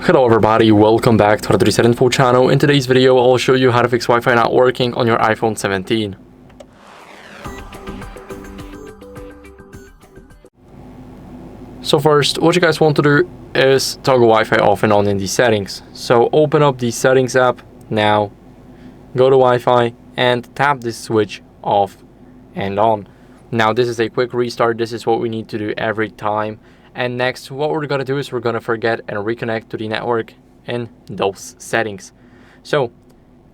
Hello everybody, welcome back to HardReset.Info channel. In today's video, I'll show you how to fix Wi-Fi not working on your iPhone 17. So first, what you guys want to do is toggle Wi-Fi off and on in the settings. So open up the settings app now, go to Wi-Fi and tap this switch off and on. Now this is a quick restart. This is what we need to do every time. And next, what we're going to do is we're going to forget and reconnect to the network in those settings. So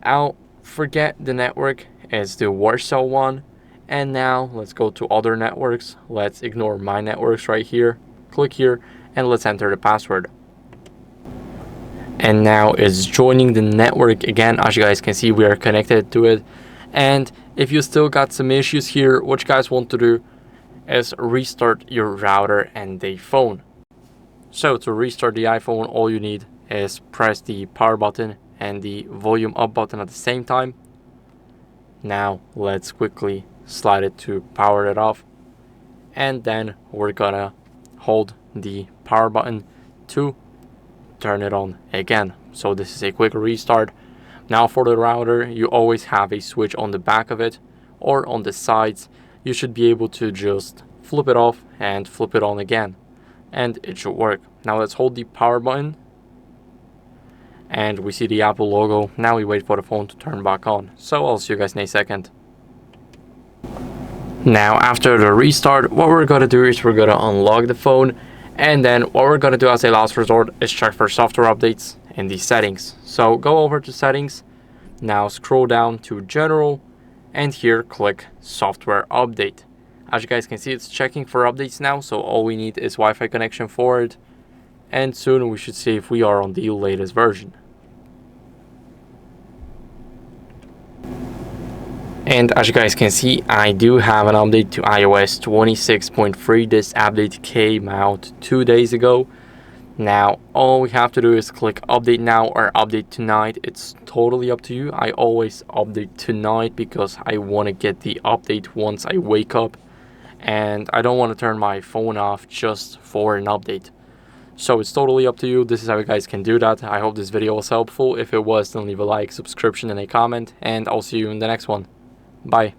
I'll forget the network is the Warsaw one. And now let's go to other networks. Let's ignore my networks right here. Click here and let's enter the password. And now it's joining the network again. As you guys can see, we are connected to it. And if you still got some issues here, what you guys want to do is restart your router and the phone. So to restart the iPhone, all you need is press the power button and the volume up button at the same time. Now let's quickly slide it to power it off, and then we're gonna hold the power button to turn it on again. So this is a quick restart. Now for the router, you always have a switch on the back of it or on the sides. You should be able to just flip it off and flip it on again, and it should work. Now let's hold the power button and we see the Apple logo. Now we wait for the phone to turn back on. So I'll see you guys in a second. Now after the restart, what we're gonna do is we're gonna unlock the phone, and then what we're gonna do as a last resort is check for software updates in the settings. So go over to settings, now scroll down to general, and here click software update. As you guys can see, it's checking for updates now, so all we need is Wi-Fi connection for it, and soon we should see if we are on the latest version. And as you guys can see, I do have an update to iOS 26.3. This update came out 2 days ago. Now all we have to do is click update now or update tonight. It's totally up to you. I always update tonight because I want to get the update once I wake up, and I don't want to turn my phone off just for an update. So it's totally up to you. This is how you guys can do that. I hope this video was helpful. If it was, then leave a like, subscription, and a comment, and I'll see you in the next one. Bye.